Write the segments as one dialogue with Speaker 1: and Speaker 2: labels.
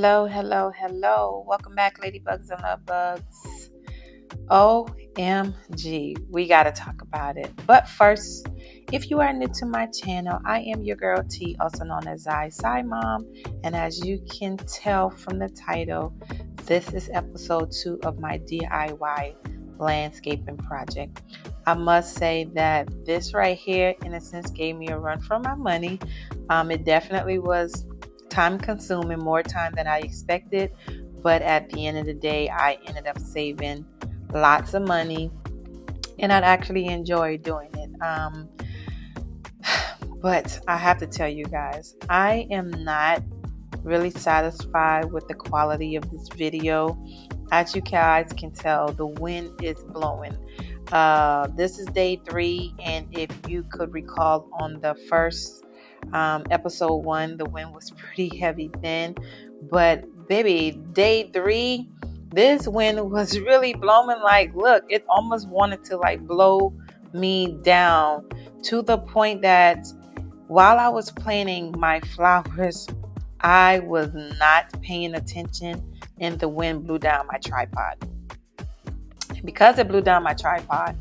Speaker 1: Hello. Welcome back, Ladybugs and Love Bugs. OMG, we got to talk about it. But first, if you are new to my channel, I am your girl T, also known as ZiSymom. And as you can tell from the title, this is episode 2 of my DIY landscaping project. I must say that this right here, in a sense, gave me a run for my money. It definitely was time consuming, more time than I expected, but at the end of the day I ended up saving lots of money and I'd actually enjoy doing it. But I have to tell you guys, I am not really satisfied with the quality of this video. As you guys can tell, the wind is blowing. This is day 3, and if you could recall on the first episode 1, the wind was pretty heavy then, but baby, day 3, this wind was really blowing. Like, look, it almost wanted to like blow me down, to the point that while I was planting my flowers, I was not paying attention and the wind blew down my tripod. Because it blew down my tripod,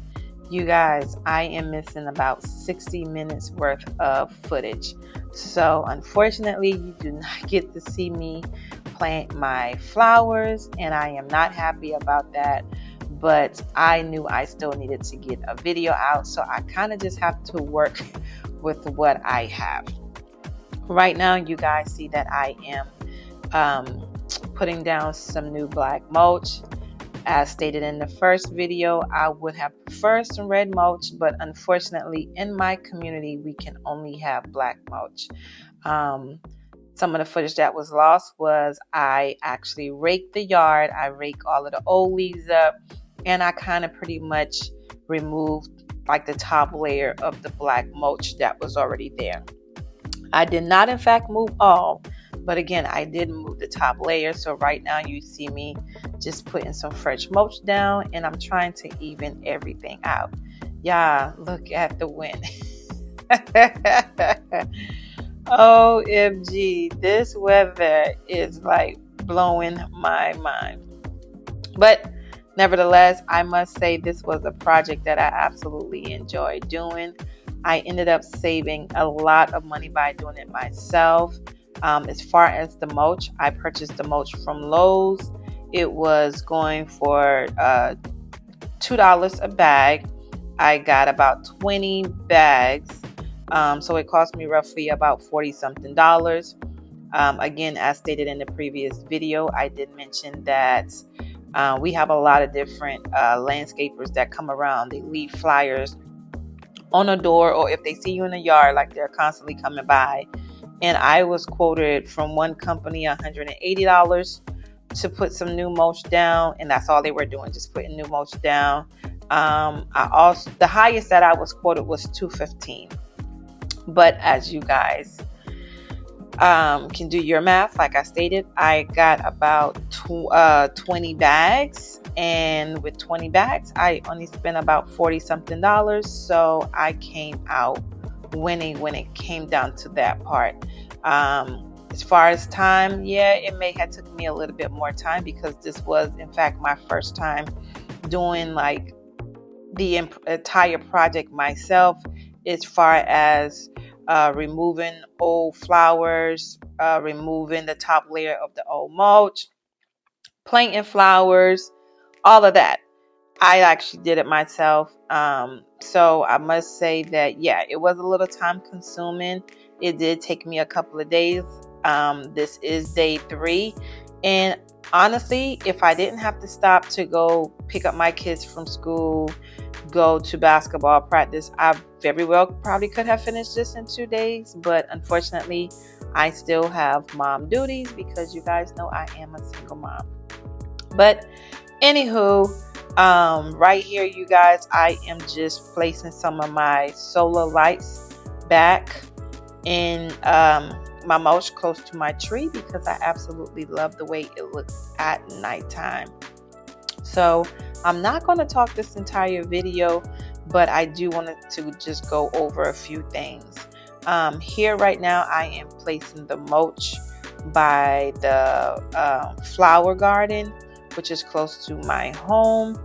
Speaker 1: you guys, I am missing about 60 minutes worth of footage. So unfortunately, you do not get to see me plant my flowers, and I am not happy about that. But I knew I still needed to get a video out, so I kind of just have to work with what I have. Right now, you guys see that I am putting down some new black mulch. As stated in the first video, I would have preferred some red mulch, but unfortunately in my community we can only have black mulch. Some of the footage that was lost was I actually raked the yard. I rake all of the old leaves up, and I kind of pretty much removed like the top layer of the black mulch that was already there. I did not in fact move all, but again, I did move the top layer. So right now you see me just putting some fresh mulch down, and I'm trying to even everything out. Yeah, look at the wind. OMG, this weather is like blowing my mind. But nevertheless, I must say this was a project that I absolutely enjoyed doing. I ended up saving a lot of money by doing it myself. As far as the mulch, I purchased the mulch from Lowe's. It was going for $2 a bag. I got about 20 bags. So it cost me roughly about $40-something. Again, as stated in the previous video, I did mention that we have a lot of different landscapers that come around. They leave flyers on a door, or if they see you in the yard, like they're constantly coming by. And I was quoted from one company $180 to put some new mulch down, and that's all they were doing, just putting new mulch down. The highest that I was quoted was $215. But as you guys can do your math, like I stated, I got about 20 bags, and with 20 bags I only spent about $40-something. So I came out winning when it came down to that part. As far as time, yeah, it may have took me a little bit more time, because this was in fact my first time doing like the entire project myself, as far as removing old flowers, removing the top layer of the old mulch, planting flowers, all of that. I actually did it myself. So I must say that, yeah, it was a little time consuming. It did take me a couple of days. This is day 3. And honestly, if I didn't have to stop to go pick up my kids from school, go to basketball practice, I very well probably could have finished this in 2 days. But unfortunately, I still have mom duties, because you guys know I am a single mom. But anywho, right here, you guys, I am just placing some of my solar lights back in my mulch close to my tree, because I absolutely love the way it looks at nighttime. So I'm not going to talk this entire video, but I do want to just go over a few things. Here right now I am placing the mulch by the flower garden, which is close to my home.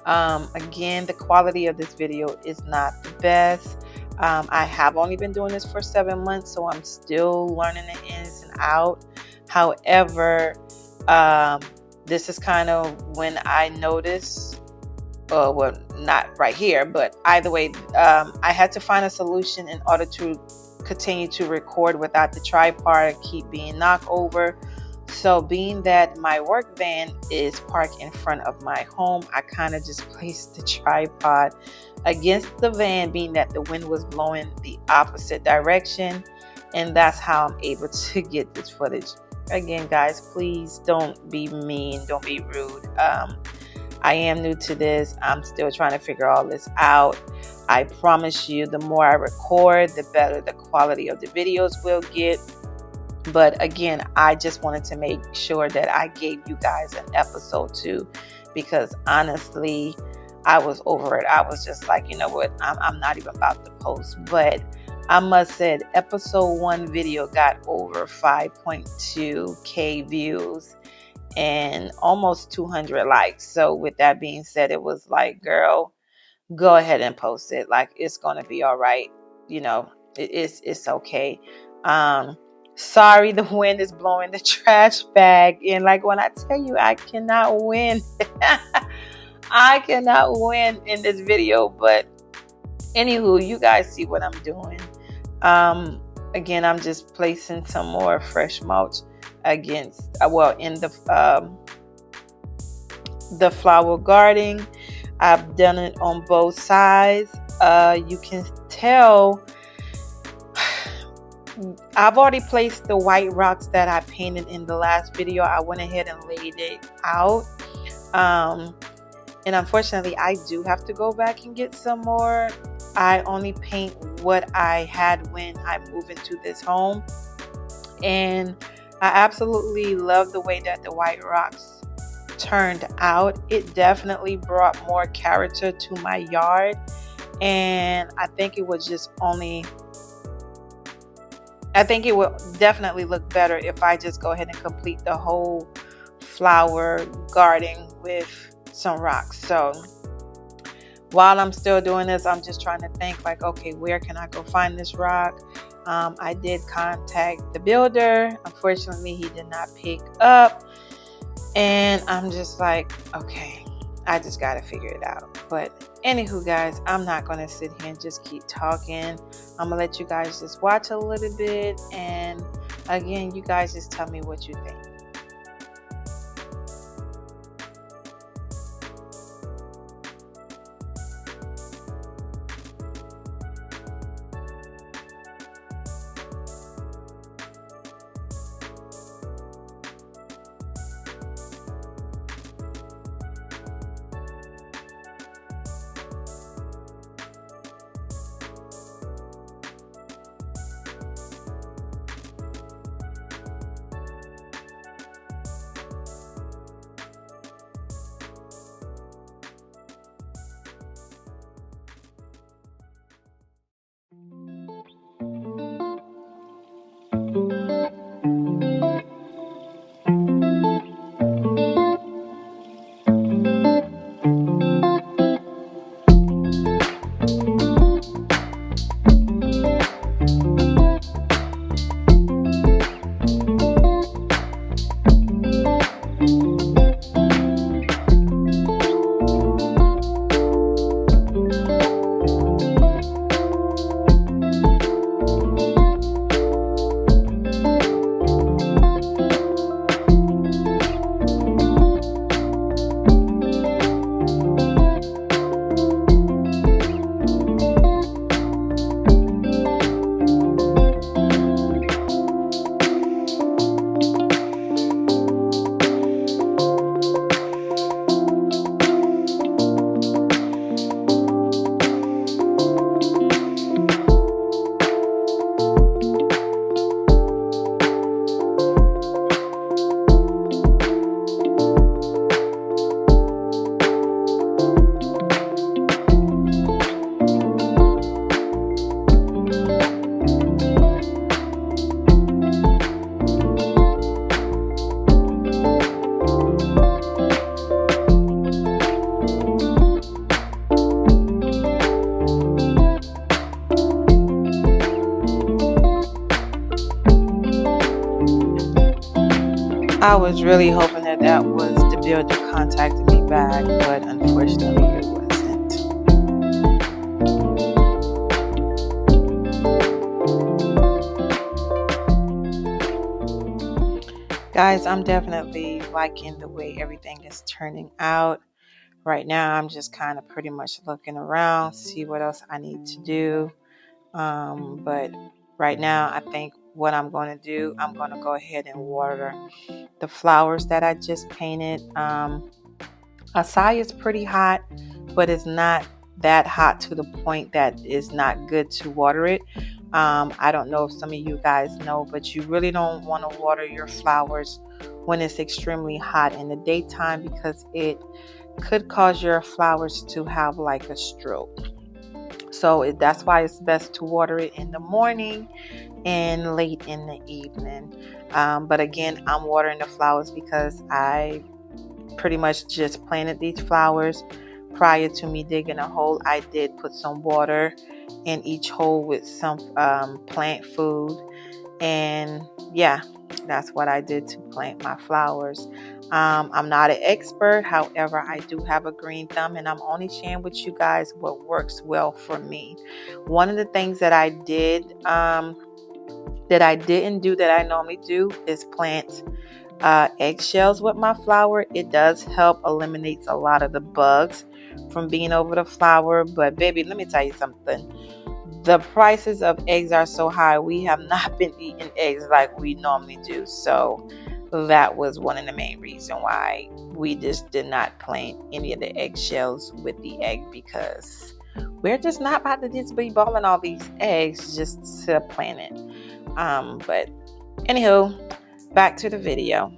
Speaker 1: Again, the quality of this video is not the best. I have only been doing this for 7 months, so I'm still learning the ins and out. However, this is kind of when I noticed, well, not right here, but either way, I had to find a solution in order to continue to record without the tripod keep being knocked over. So being that my work van is parked in front of my home, I kind of just placed the tripod against the van, being that the wind was blowing the opposite direction, and that's how I'm able to get this footage. Again, guys, please don't be mean, don't be rude. I am new to this. I'm still trying to figure all this out. I promise you, the more I record, the better the quality of the videos will get. But again, I just wanted to make sure that I gave you guys an episode 2, because honestly, I was over it. I was just like, you know what, I'm not even about to post. But I must say, episode 1 video got over 5.2K views and almost 200 likes. So with that being said, it was like, girl, go ahead and post it. Like, it's gonna be all right. You know, it's okay. Sorry, the wind is blowing the trash bag. And like, when I tell you, I cannot win. I cannot win in this video. But anywho, you guys see what I'm doing. Again, I'm just placing some more fresh mulch against, in the flower garden. I've done it on both sides. You can tell I've already placed the white rocks that I painted in the last video. I went ahead and laid it out. And unfortunately, I do have to go back and get some more. I only paint what I had when I moved into this home. And I absolutely love the way that the white rocks turned out. It definitely brought more character to my yard. And I think it would definitely look better if I just go ahead and complete the whole flower garden with some rocks. So while I'm still doing this, I'm just trying to think like, okay, where can I go find this rock? I did contact the builder. Unfortunately, he did not pick up. And I'm just like, okay, I just got to figure it out. But anywho, guys, I'm not going to sit here and just keep talking. I'm going to let you guys just watch a little bit. And again, you guys just tell me what you think. I was really hoping that that was the builder contacted me back, but unfortunately it wasn't. Guys, I'm definitely liking the way everything is turning out. Right now, I'm just kind of pretty much looking around, see what else I need to do. But right now, I think what I'm going to do, I'm going to go ahead and water the flowers that I just painted. Acai is pretty hot, but it's not that hot to the point that it's not good to water it. I don't know if some of you guys know, but you really don't want to water your flowers when it's extremely hot in the daytime, because it could cause your flowers to have like a stroke. So that's why it's best to water it in the morning and late in the evening. But again, I'm watering the flowers because I pretty much just planted these flowers. Prior to me digging a hole, I did put some water in each hole with some plant food, and yeah, that's what I did to plant my flowers. I'm not an expert, however, I do have a green thumb, and I'm only sharing with you guys what works well for me. One of the things that I did that I didn't do that I normally do is plant eggshells with my flower. It does help eliminate a lot of the bugs from being over the flower. But baby, let me tell you something. The prices of eggs are so high. We have not been eating eggs like we normally do. So that was one of the main reasons why we just did not plant any of the eggshells with the egg, because we're just not about to just be balling all these eggs just to plant it. But anywho, back to the video.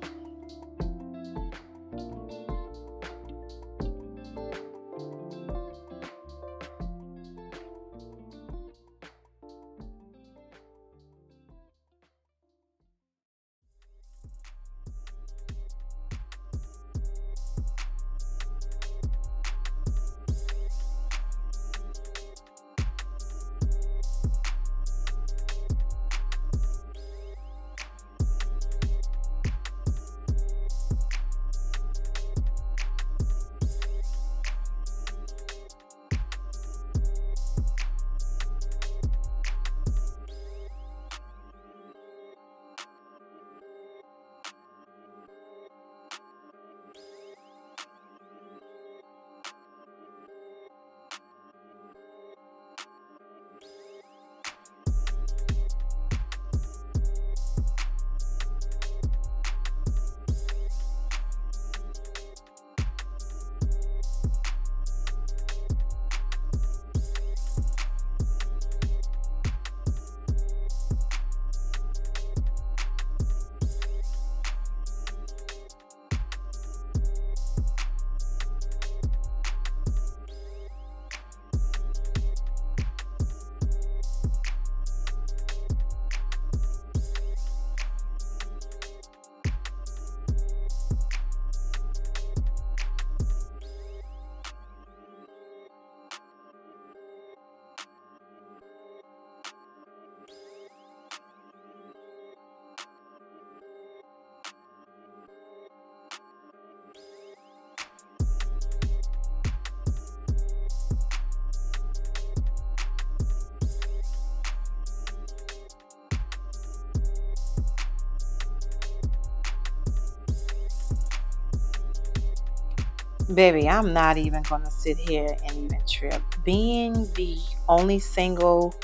Speaker 1: Baby, I'm not even going to sit here and even trip. Being the only single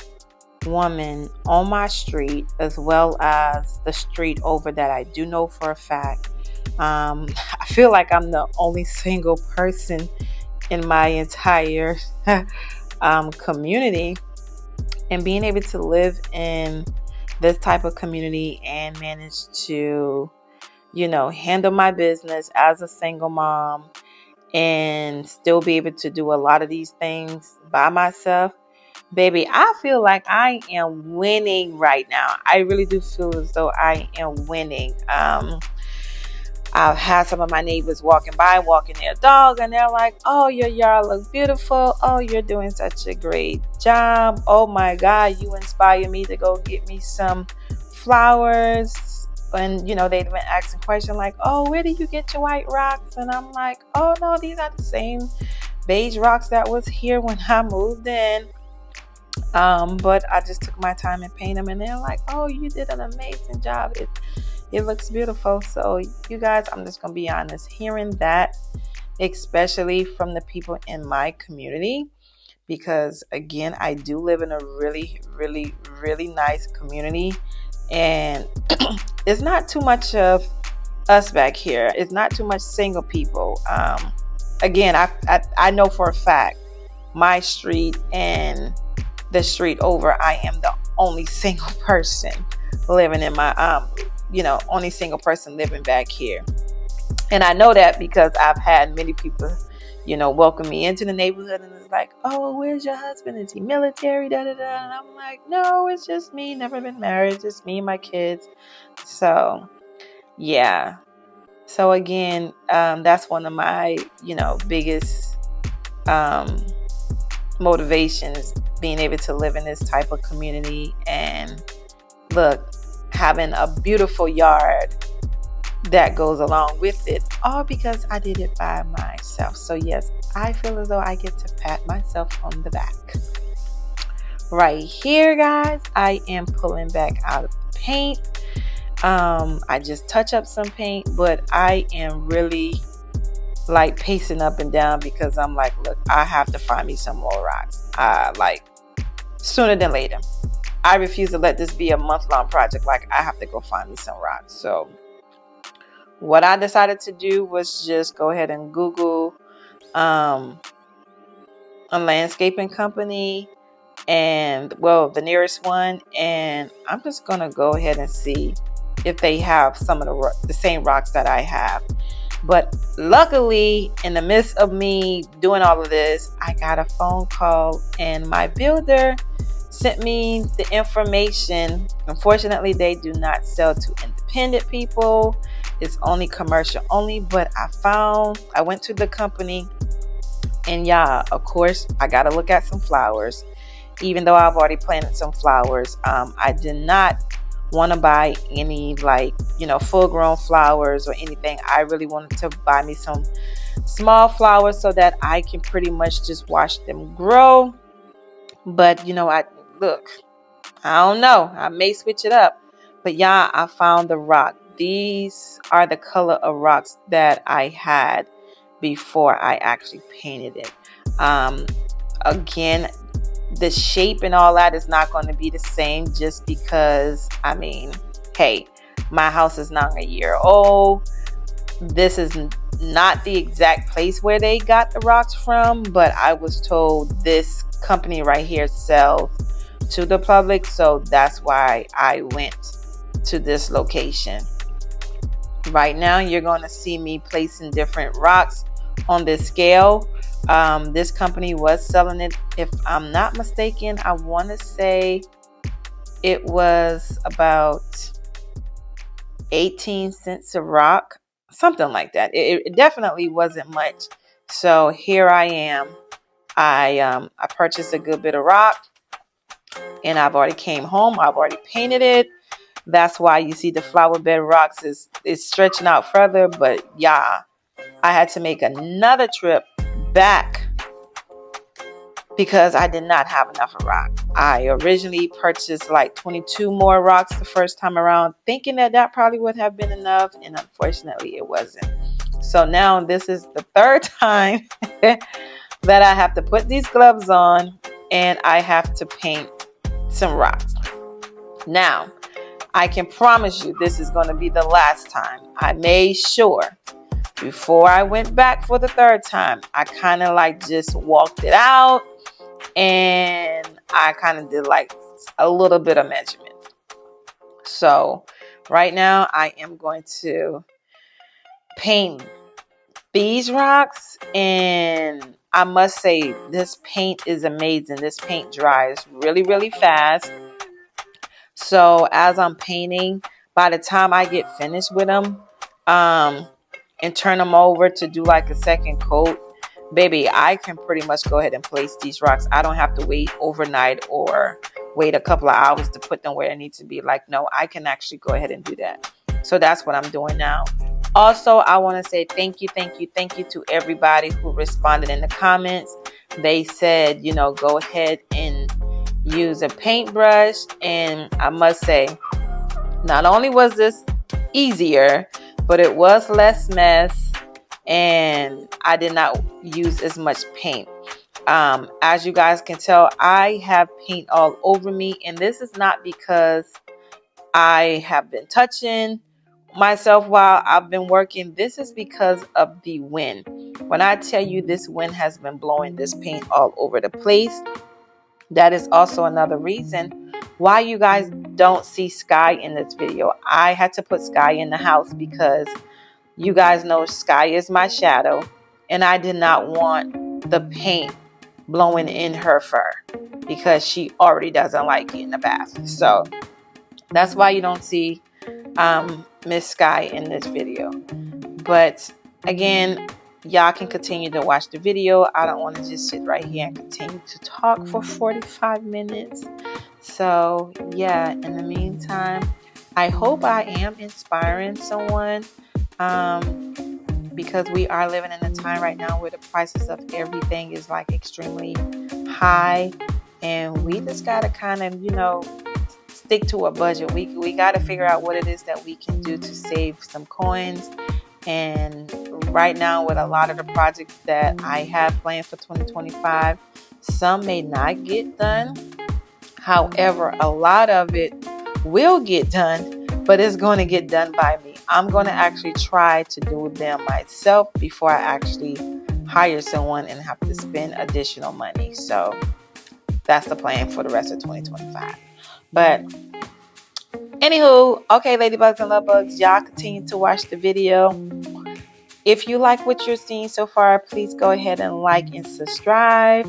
Speaker 1: woman on my street, as well as the street over that I do know for a fact, I feel like I'm the only single person in my entire community. And being able to live in this type of community and manage to, handle my business as a single mom and still be able to do a lot of these things by myself, baby, I feel like I am winning right now. I really do feel as though I am winning. I've had some of my neighbors walking their dog, and they're like, "Oh, your yard looks beautiful. Oh, you're doing such a great job. Oh my God, you inspire me to go get me some flowers." And they've been asking questions like, oh, where did you get your white rocks? And I'm like, oh no, these are the same beige rocks that was here when I moved in. But I just took my time and paint them, and they're like, oh, you did an amazing job. It looks beautiful. So you guys, I'm just gonna be honest, hearing that, especially from the people in my community, because again, I do live in a really, really, really nice community, and it's not too much of us back here. It's not too much single people. Again, I know for a fact my street and the street over, I am the only single person living in my only single person living back here. And I know that because I've had many people welcome me into the neighborhood, and it's like, oh, where's your husband? Is he military? Da da da. And I'm like, no, it's just me, never been married, just me and my kids. So yeah. So again, that's one of my biggest motivations, being able to live in this type of community, and look, having a beautiful yard that goes along with it, all because I did it by myself. So yes, I feel as though I get to pat myself on the back. Right here, guys, I am pulling back out of the paint. I just touch up some paint, but I am really like pacing up and down because I'm like, look, I have to find me some more rocks. Like sooner than later. I refuse to let this be a month-long project. Like, I have to go find me some rocks. So what I decided to do was just go ahead and Google a landscaping company, and the nearest one, and I'm just gonna go ahead and see if they have some of the same rocks that I have. But luckily, in the midst of me doing all of this, I got a phone call, and my builder sent me the information. Unfortunately, they do not sell to independent people. It's only commercial only. But I went to the company, and yeah, of course, I got to look at some flowers. Even though I've already planted some flowers, I did not want to buy any full grown flowers or anything. I really wanted to buy me some small flowers so that I can pretty much just watch them grow. But I don't know, I may switch it up. But yeah, I found the rock. These are the color of rocks that I had before I actually painted it. Again, the shape and all that is not going to be the same, just because hey, my house is now a year old. This is not the exact place where they got the rocks from, but I was told this company right here sells to the public, so that's why I went to this location. Right now, you're going to see me placing different rocks on this scale. This company was selling it, if I'm not mistaken, I want to say it was about 18 cents a rock, something like that. It definitely wasn't much. So here I am. I purchased a good bit of rock, and I've already came home. I've already painted it. That's why you see the flower bed rocks is stretching out further. But yeah, I had to make another trip back because I did not have enough of rock. I originally purchased like 22 more rocks the first time around, thinking that probably would have been enough, and unfortunately it wasn't. So now this is the third time that I have to put these gloves on, and I have to paint some rocks. Now, I can promise you this is going to be the last time. I made sure before I went back for the third time, I kind of just walked it out, and I kind of did a little bit of measurement. So right now I am going to paint these rocks, and I must say this paint is amazing. This paint dries really, really fast. So as I'm painting, by the time I get finished with them and turn them over to do a second coat, baby, I can pretty much go ahead and place these rocks. I don't have to wait overnight or wait a couple of hours to put them where they need to be. No, I can actually go ahead and do that. So that's what I'm doing now. Also, I want to say thank you to everybody who responded in the comments. They said, you know, go ahead and use a paintbrush. And I must say, not only was this easier, but it was less mess, and I did not use as much paint. As you guys can tell, I have paint all over me, and this is not because I have been touching myself while I've been working. This is because of the wind. When I tell you this wind has been blowing this paint all over the place, that is also another reason why you guys don't see Sky in this video. I had to put Sky in the house because you guys know Sky is my shadow, and I did not want the paint blowing in her fur because she already doesn't like it in the bath. So that's why you don't see Miss Sky in this video. But again, y'all can continue to watch the video. I don't want to just sit right here and continue to talk for 45 minutes. So yeah, in the meantime, I hope I am inspiring someone, because we are living in a time right now where the prices of everything is like extremely high, and we just gotta kind of, you know, stick to a budget. We got to figure out what it is that we can do to save some coins. And right now, with a lot of the projects that I have planned for 2025, some may not get done. However, a lot of it will get done, but it's going to get done by me. I'm going to actually try to do them myself before I actually hire someone and have to spend additional money. So that's the plan for the rest of 2025. But anywho, okay, ladybugs and lovebugs, y'all continue to watch the video. If you like what you're seeing so far, please go ahead and like and subscribe.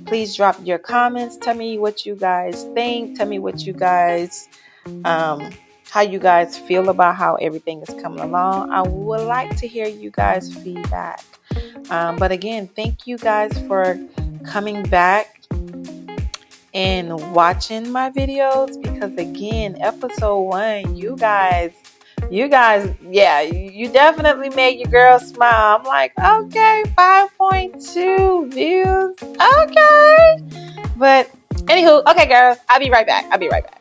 Speaker 1: Please drop your comments. Tell me what you guys think. Tell me what you guys, how you guys feel about how everything is coming along. I would like to hear you guys' feedback. But again, thank you guys for coming back and watching my videos, because again, episode 1, you guys, yeah, you definitely made your girl smile. I'm like, okay, 5.2 views, okay. But anywho, okay, girls, I'll be right back.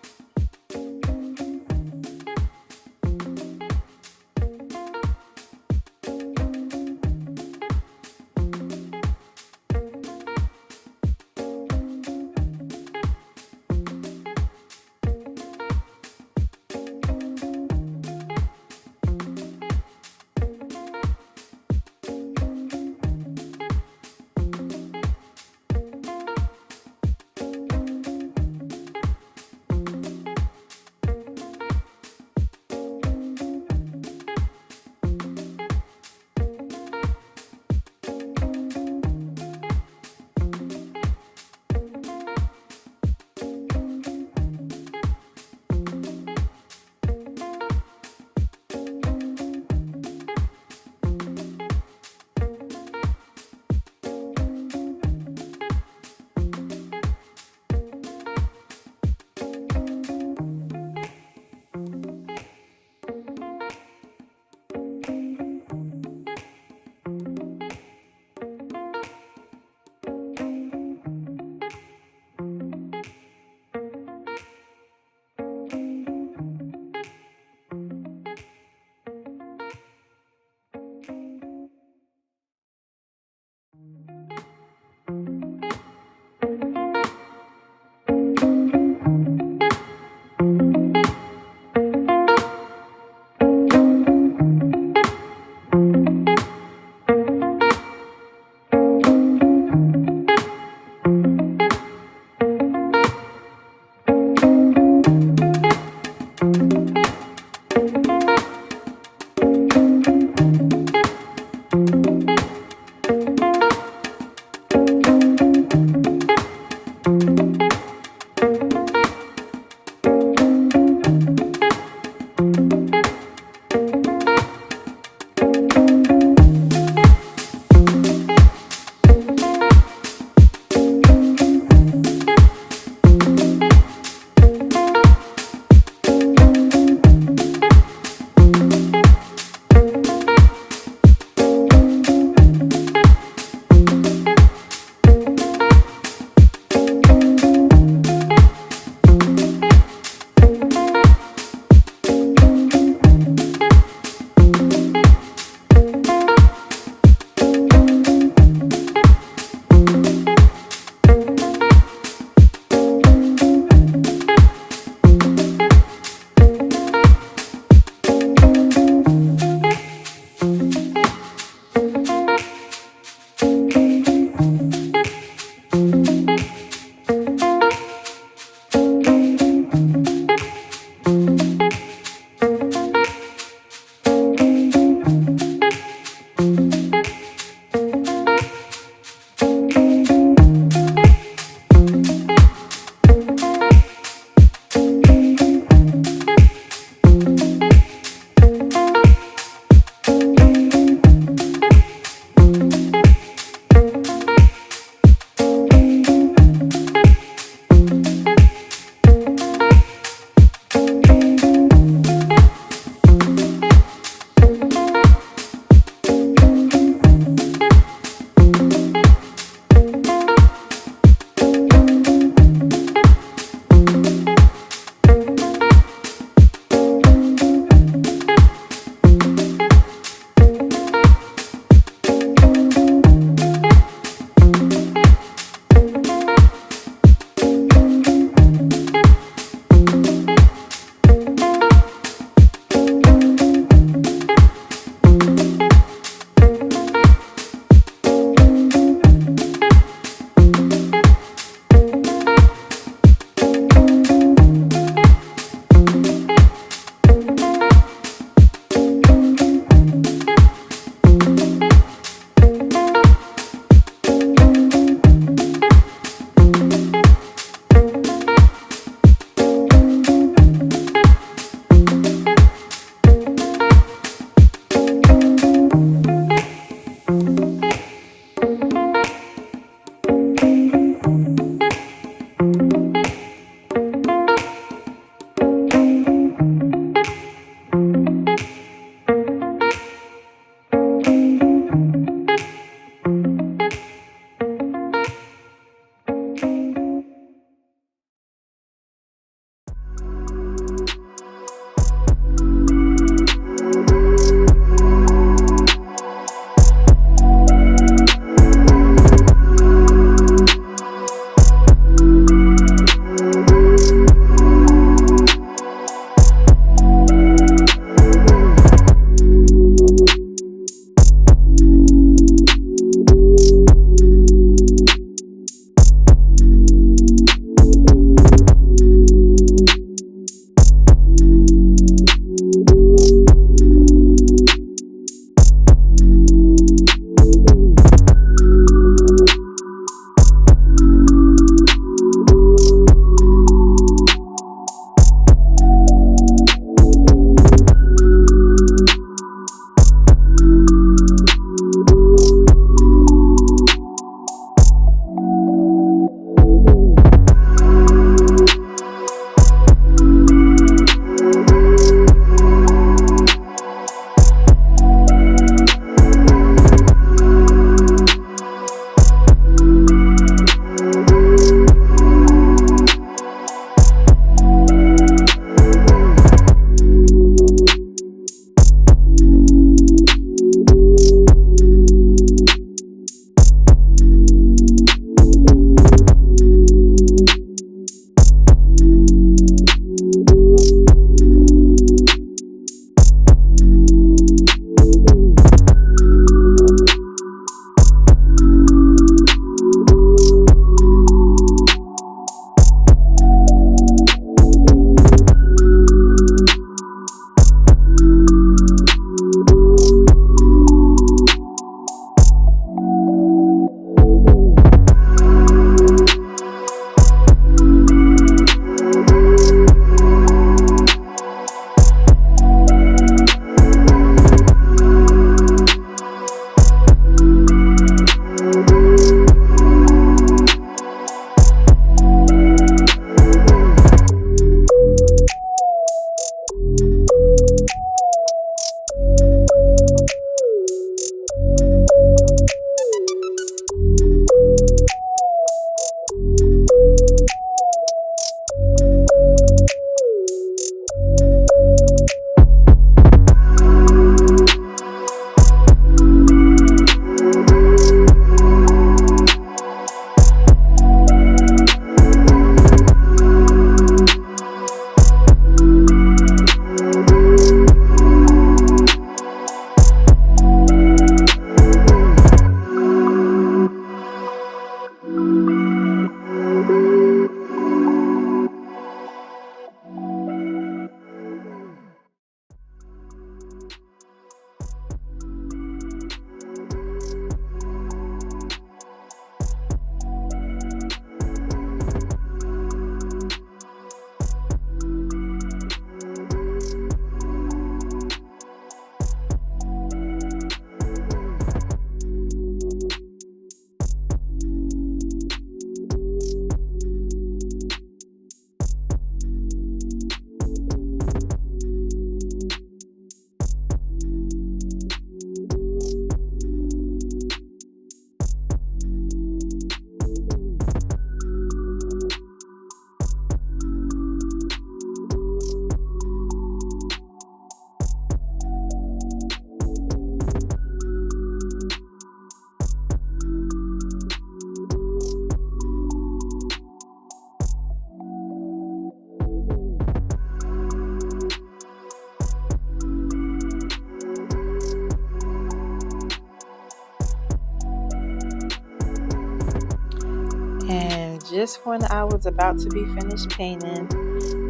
Speaker 1: just when I was about to be finished painting,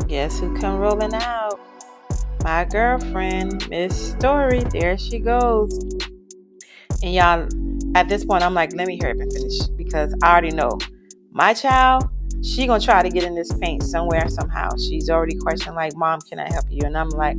Speaker 1: guess who come rolling out? My girlfriend, Miss Story. There she goes. And y'all, at this point, I'm like, let me hurry up and finish because I already know my child, she gonna try to get in this paint somewhere, somehow. She's already questioning like, Mom, can I help you? And I'm like,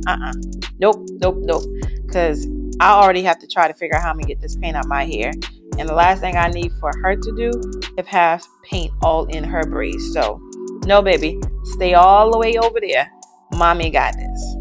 Speaker 1: nope, nope, nope. Because I already have to try to figure out how I'm gonna get this paint out my hair. And the last thing I need for her to do is have paint all in her braids. So, no, baby, stay all the way over there. Mommy got this.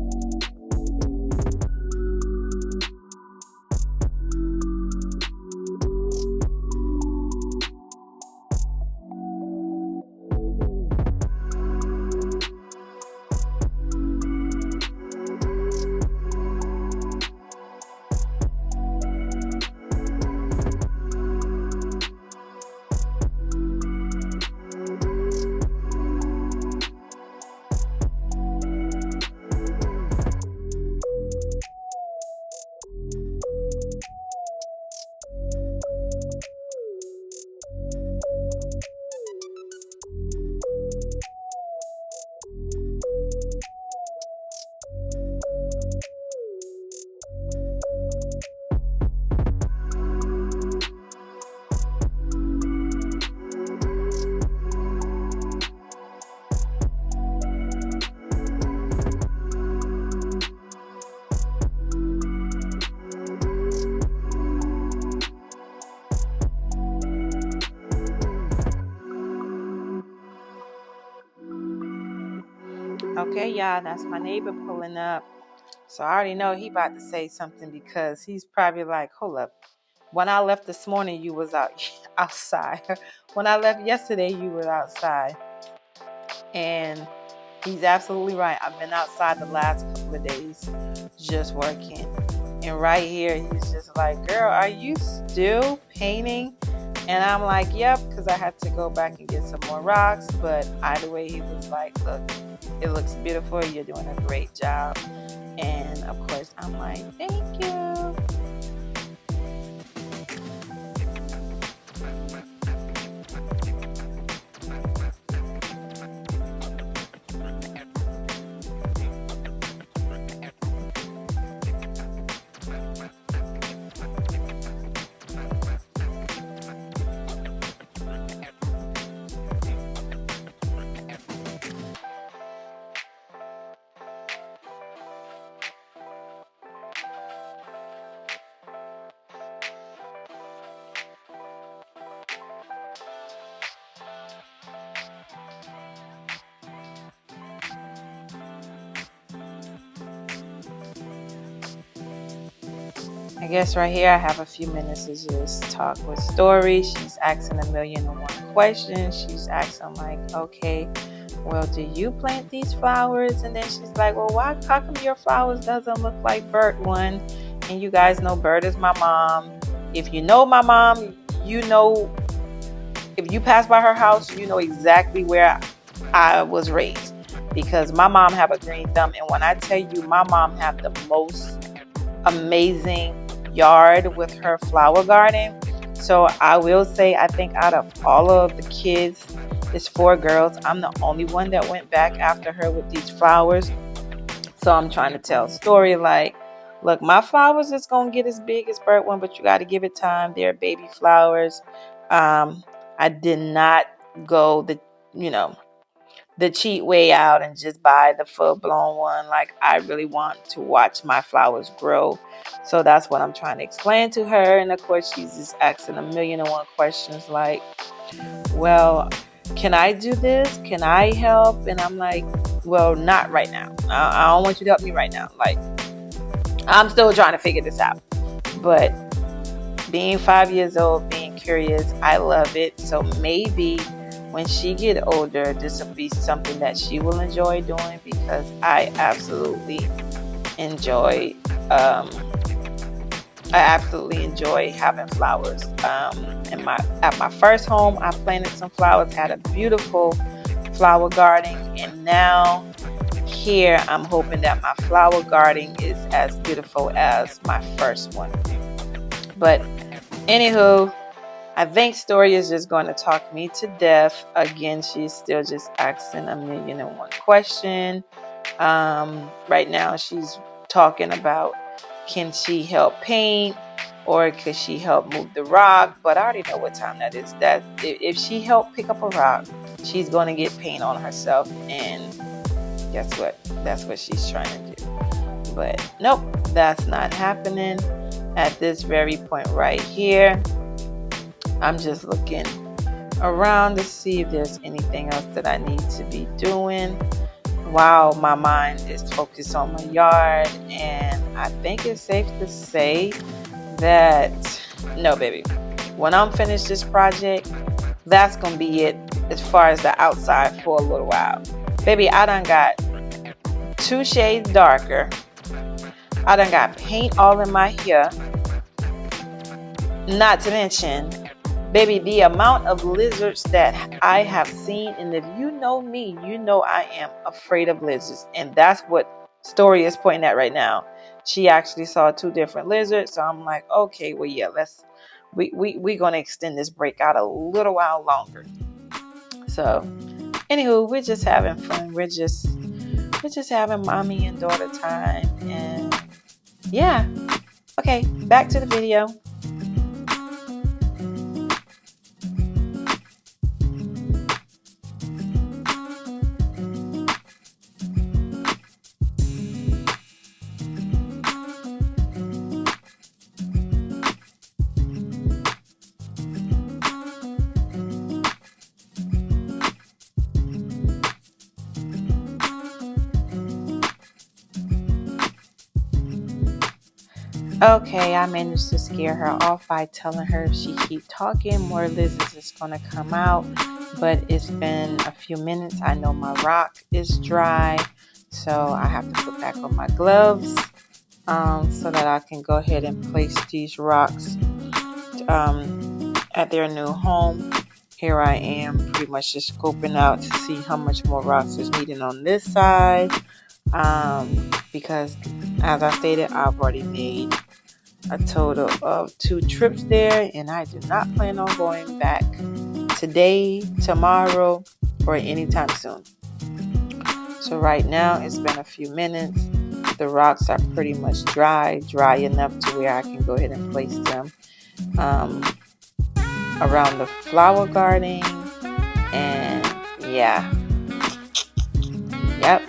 Speaker 1: Okay, y'all, that's my neighbor pulling up. So I already know he about to say something because he's probably like, hold up. When I left this morning, you was outside. When I left yesterday, you were outside. And he's absolutely right. I've been outside the last couple of days just working. And right here, he's just like, girl, are you still painting? And I'm like, yep, because I had to go back and get some more rocks. But either way, he was like, look, it looks beautiful. You're doing a great job. And of course, I'm like, thank you. I guess right here I have a few minutes to just talk with Story. She's asking 1,000,001 questions. She's asking like, okay, well, do you plant these flowers? And then she's like, well, how come your flowers doesn't look like Bert one? And you guys know Bert is my mom. If you know my mom, you know, if you pass by her house, you know exactly where I was raised. Because my mom have a green thumb. And when I tell you, my mom have the most amazing yard with her flower garden. So I will say, I think out of all of the kids, it's 4 girls, I'm the only one that went back after her with these flowers. So I'm trying to tell Story like, look, my flowers is gonna get as big as Bert one, but you got to give it time. They're baby flowers. I did not go the cheat way out and just buy the full-blown one. Like, I really want to watch my flowers grow. So that's what I'm trying to explain to her. And of course, she's just asking 1,000,001 questions like, well, can I do this? Can I help? And I'm like, well, not right now. I don't want you to help me right now. Like, I'm still trying to figure this out. But being 5 years old, being curious, I love it. So maybe when she get older, this will be something that she will enjoy doing, because I absolutely enjoy having flowers. At my first home, I planted some flowers, had a beautiful flower garden, and now here I'm hoping that my flower garden is as beautiful as my first one. But anywho, I think Story is just going to talk me to death. Again, she's still just asking a million and one question. Right now, she's talking about, can she help paint or could she help move the rock? But I already know what time that is. That if she helped pick up a rock, she's going to get paint on herself. And guess what? That's what she's trying to do. But nope, that's not happening at this very point right here. I'm just looking around to see if there's anything else that I need to be doing. Wow, my mind is focused on my yard, and I think it's safe to say that no, baby, when I'm finished this project, that's gonna be it as far as the outside for a little while. Baby, I done got 2 shades darker. I done got paint all in my hair. Not to mention, baby, the amount of lizards that I have seen, and if you know me, you know I am afraid of lizards. And that's what Story is pointing at right now. She actually saw 2 different lizards. So I'm like, okay, well, yeah, we're going to extend this break out a little while longer. So, anywho, we're just having fun. We're just having mommy and daughter time. And yeah. Okay, back to the video. Okay, I managed to scare her off by telling her if she keep talking, more lizards is going to come out. But it's been a few minutes. I know my rock is dry, so I have to put back on my gloves so that I can go ahead and place these rocks at their new home. Here I am pretty much just scoping out to see how much more rocks is needed on this side. Because as I stated, I've already made a total of 2 trips there, and I do not plan on going back today, tomorrow, or anytime soon. So right now it's been a few minutes. The rocks are pretty much dry enough to where I can go ahead and place them around the flower garden. And yeah, yep,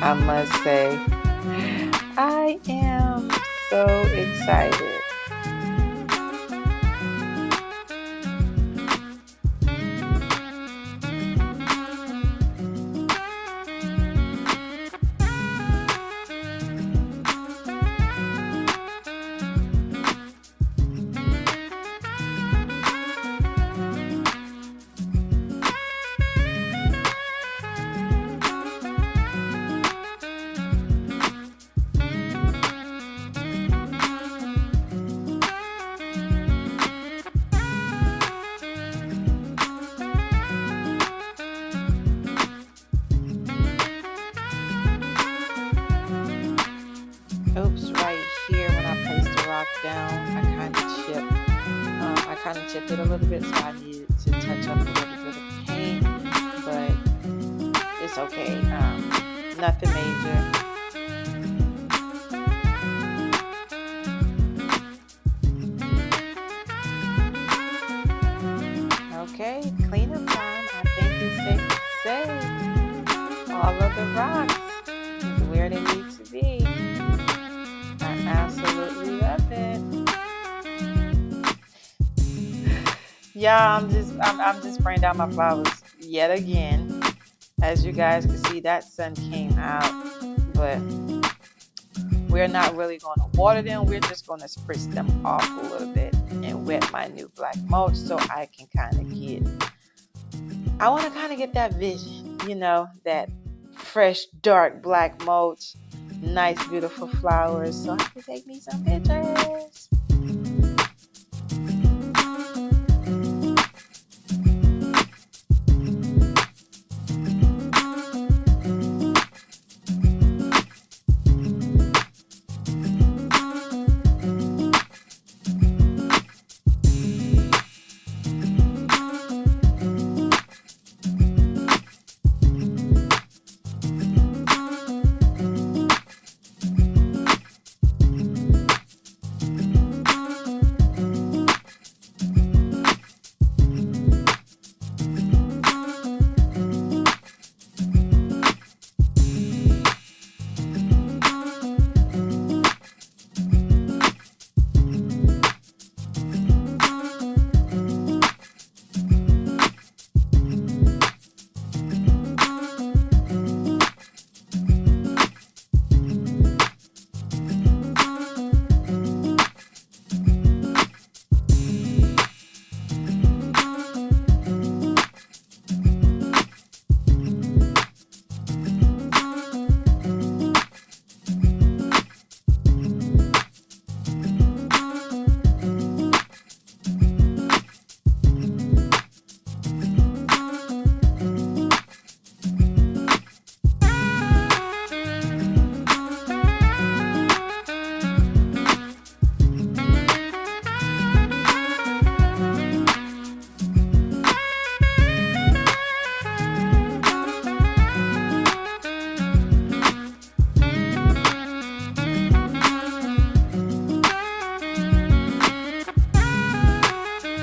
Speaker 1: I must say I am so excited. Oops, right here when I placed the rock down, I kind of chipped it a little bit, so I needed to touch up a little bit of paint, but it's okay. Nothing major. Okay, cleanup time. I think it's safe to say all of the rocks is where they need to be. I absolutely love it. Yeah, I'm just spraying down my flowers yet again. As you guys can see, that sun came out, but we're not really going to water them. We're just going to spritz them off a little bit and wet my new black mulch so I can kind of get that vision, that fresh, dark black mulch, nice, beautiful flowers, so I can take me some pictures.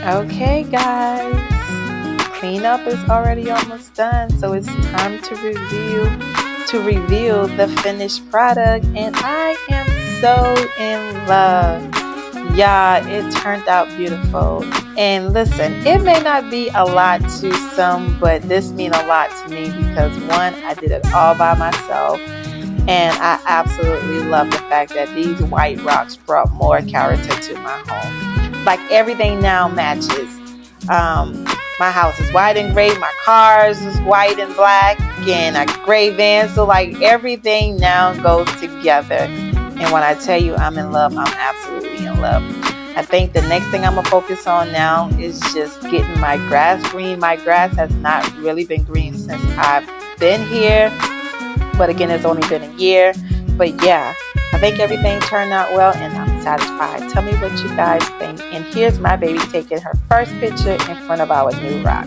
Speaker 1: Okay, guys, cleanup is already almost done, so it's time to reveal the finished product, and I am so in love. Yeah, it turned out beautiful. And listen, it may not be a lot to some, but this means a lot to me because one, I did it all by myself. And I absolutely love the fact that these white rocks brought more character to my home. Like everything now matches. My house is white and gray. My cars is white and black and a gray van. So like everything now goes together. And when I tell you I'm in love, I'm absolutely in love. I think the next thing I'm going to focus on now is just getting my grass green. My grass has not really been green since I've been here. But again, it's only been a year. But yeah, I think everything turned out well and I'm satisfied. Tell me what you guys think. And here's my baby taking her first picture in front of our new rock.